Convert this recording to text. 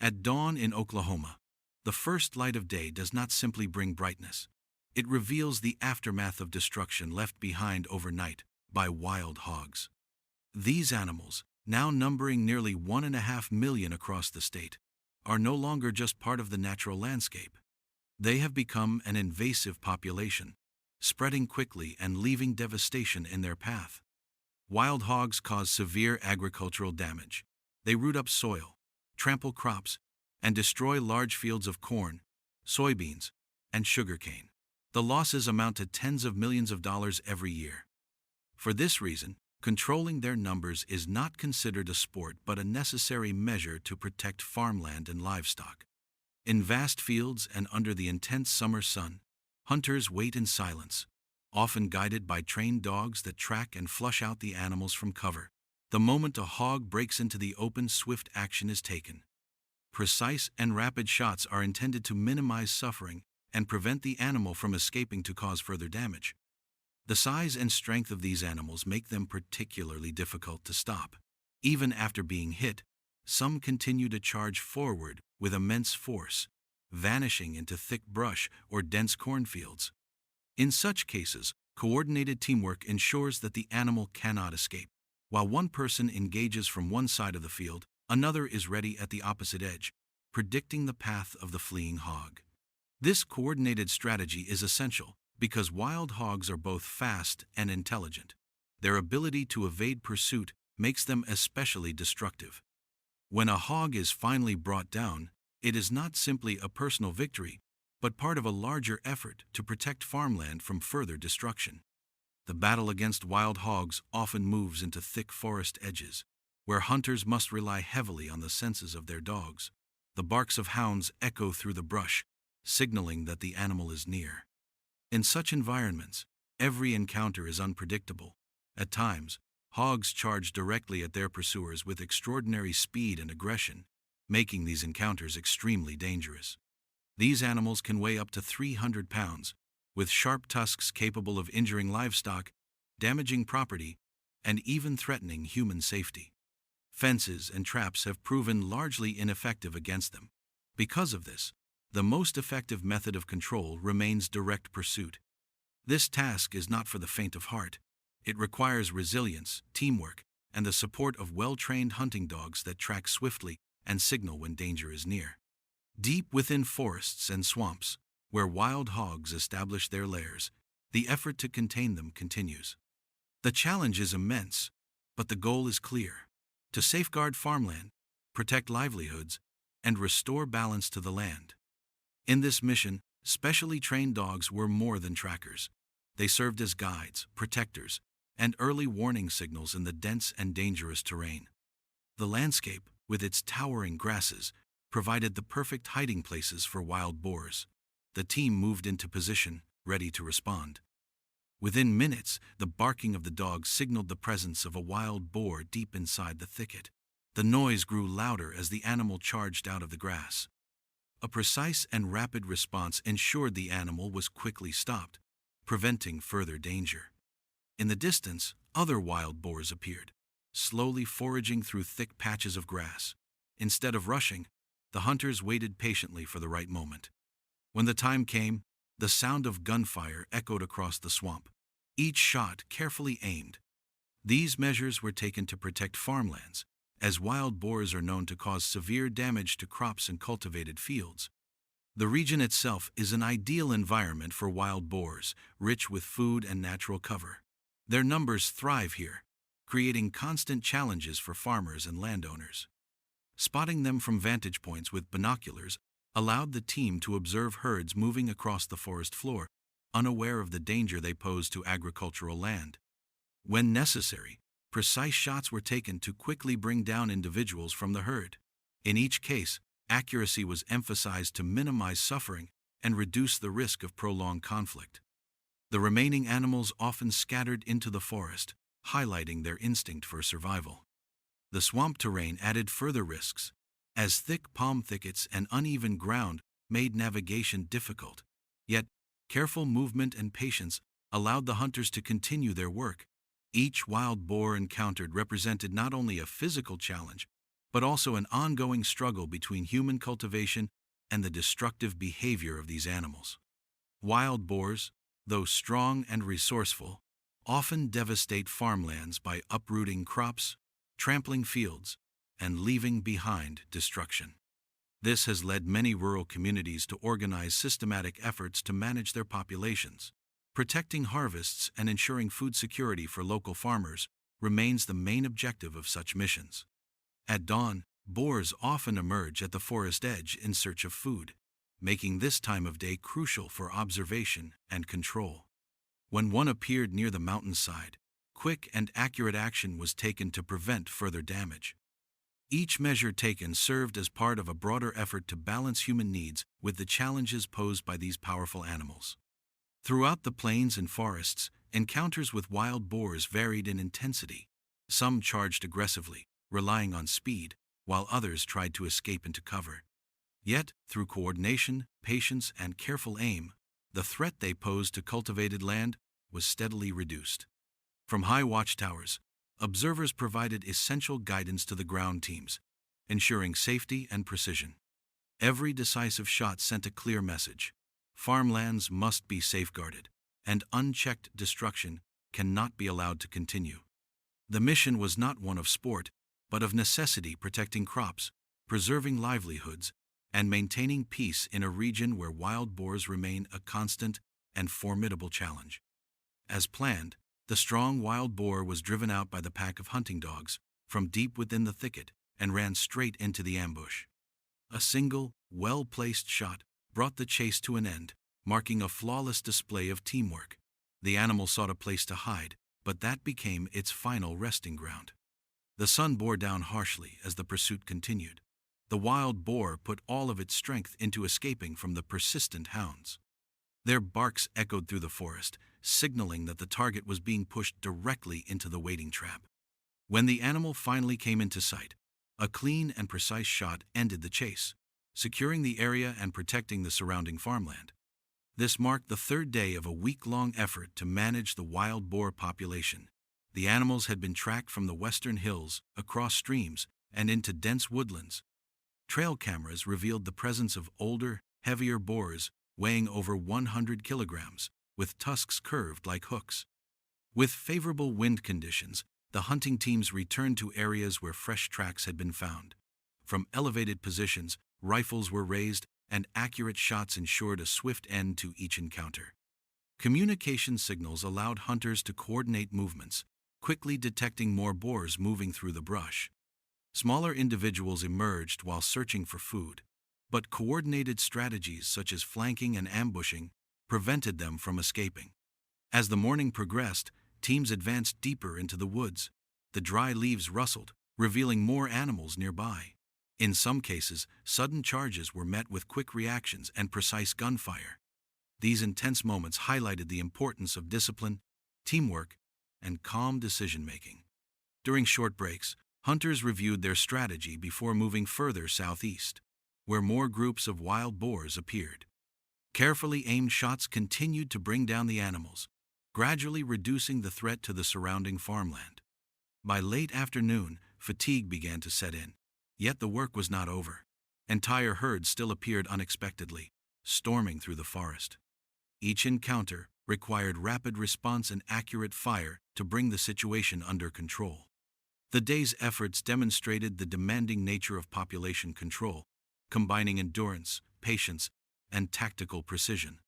At dawn in Oklahoma, the first light of day does not simply bring brightness. It reveals the aftermath of destruction left behind overnight by wild hogs. These animals, now numbering nearly 1.5 million across the state, are no longer just part of the natural landscape. They have become an invasive population, spreading quickly and leaving devastation in their path. Wild hogs cause severe agricultural damage. They root up soil, trample crops, and destroy large fields of corn, soybeans, and sugarcane. The losses amount to tens of millions of dollars every year. For this reason, controlling their numbers is not considered a sport but a necessary measure to protect farmland and livestock. In vast fields and under the intense summer sun, hunters wait in silence, often guided by trained dogs that track and flush out the animals from cover. The moment a hog breaks into the open, swift action is taken. Precise and rapid shots are intended to minimize suffering and prevent the animal from escaping to cause further damage. The size and strength of these animals make them particularly difficult to stop. Even after being hit, some continue to charge forward with immense force, vanishing into thick brush or dense cornfields. In such cases, coordinated teamwork ensures that the animal cannot escape. While one person engages from one side of the field, another is ready at the opposite edge, predicting the path of the fleeing hog. This coordinated strategy is essential because wild hogs are both fast and intelligent. Their ability to evade pursuit makes them especially destructive. When a hog is finally brought down, it is not simply a personal victory, but part of a larger effort to protect farmland from further destruction. The battle against wild hogs often moves into thick forest edges, where hunters must rely heavily on the senses of their dogs. The barks of hounds echo through the brush, signaling that the animal is near. In such environments, every encounter is unpredictable. At times, hogs charge directly at their pursuers with extraordinary speed and aggression, making these encounters extremely dangerous. These animals can weigh up to 300 pounds, with sharp tusks capable of injuring livestock, damaging property, and even threatening human safety. Fences and traps have proven largely ineffective against them. Because of this, the most effective method of control remains direct pursuit. This task is not for the faint of heart. It requires resilience, teamwork, and the support of well-trained hunting dogs that track swiftly and signal when danger is near. Deep within forests and swamps, where wild hogs establish their lairs, the effort to contain them continues. The challenge is immense, but the goal is clear: to safeguard farmland, protect livelihoods, and restore balance to the land. In this mission, specially trained dogs were more than trackers. They served as guides, protectors, and early warning signals in the dense and dangerous terrain. The landscape, with its towering grasses, provided the perfect hiding places for wild boars. The team moved into position, ready to respond. Within minutes, the barking of the dogs signaled the presence of a wild boar deep inside the thicket. The noise grew louder as the animal charged out of the grass. A precise and rapid response ensured the animal was quickly stopped, preventing further danger. In the distance, other wild boars appeared, slowly foraging through thick patches of grass. Instead of rushing, the hunters waited patiently for the right moment. When the time came, the sound of gunfire echoed across the swamp, each shot carefully aimed. These measures were taken to protect farmlands, as wild boars are known to cause severe damage to crops and cultivated fields. The region itself is an ideal environment for wild boars, rich with food and natural cover. Their numbers thrive here, creating constant challenges for farmers and landowners. Spotting them from vantage points with binoculars allowed the team to observe herds moving across the forest floor, unaware of the danger they pose to agricultural land. When necessary, precise shots were taken to quickly bring down individuals from the herd. In each case, accuracy was emphasized to minimize suffering and reduce the risk of prolonged conflict. The remaining animals often scattered into the forest, highlighting their instinct for survival. The swamp terrain added further risks, as thick palm thickets and uneven ground made navigation difficult. Yet, careful movement and patience allowed the hunters to continue their work. Each wild boar encountered represented not only a physical challenge, but also an ongoing struggle between human cultivation and the destructive behavior of these animals. Wild boars, though strong and resourceful, often devastate farmlands by uprooting crops, trampling fields, and leaving behind destruction. This has led many rural communities to organize systematic efforts to manage their populations. Protecting harvests and ensuring food security for local farmers remains the main objective of such missions. At dawn, boars often emerge at the forest edge in search of food, making this time of day crucial for observation and control. When one appeared near the mountainside, quick and accurate action was taken to prevent further damage. Each measure taken served as part of a broader effort to balance human needs with the challenges posed by these powerful animals. Throughout the plains and forests, encounters with wild boars varied in intensity. Some charged aggressively, relying on speed, while others tried to escape into cover. Yet, through coordination, patience, and careful aim, the threat they posed to cultivated land was steadily reduced. From high watchtowers, observers provided essential guidance to the ground teams, ensuring safety and precision. Every decisive shot sent a clear message: farmlands must be safeguarded, and unchecked destruction cannot be allowed to continue. The mission was not one of sport, but of necessity, protecting crops, preserving livelihoods, and maintaining peace in a region where wild boars remain a constant and formidable challenge. As planned, the strong wild boar was driven out by the pack of hunting dogs from deep within the thicket and ran straight into the ambush. A single, well-placed shot brought the chase to an end, marking a flawless display of teamwork. The animal sought a place to hide, but that became its final resting ground. The sun bore down harshly as the pursuit continued. The wild boar put all of its strength into escaping from the persistent hounds. Their barks echoed through the forest, signaling that the target was being pushed directly into the waiting trap. When the animal finally came into sight, a clean and precise shot ended the chase, securing the area and protecting the surrounding farmland. This marked the third day of a week-long effort to manage the wild boar population. The animals had been tracked from the western hills, across streams, and into dense woodlands. Trail cameras revealed the presence of older, heavier boars weighing over 100 kilograms, with tusks curved like hooks. With favorable wind conditions, the hunting teams returned to areas where fresh tracks had been found. From elevated positions, rifles were raised, and accurate shots ensured a swift end to each encounter. Communication signals allowed hunters to coordinate movements, quickly detecting more boars moving through the brush. Smaller individuals emerged while searching for food, but coordinated strategies such as flanking and ambushing prevented them from escaping. As the morning progressed, teams advanced deeper into the woods. The dry leaves rustled, revealing more animals nearby. In some cases, sudden charges were met with quick reactions and precise gunfire. These intense moments highlighted the importance of discipline, teamwork, and calm decision-making. During short breaks, hunters reviewed their strategy before moving further southeast, where more groups of wild boars appeared. Carefully aimed shots continued to bring down the animals, gradually reducing the threat to the surrounding farmland. By late afternoon, fatigue began to set in, yet the work was not over. Entire herds still appeared unexpectedly, storming through the forest. Each encounter required rapid response and accurate fire to bring the situation under control. The day's efforts demonstrated the demanding nature of population control, combining endurance, patience, and tactical precision.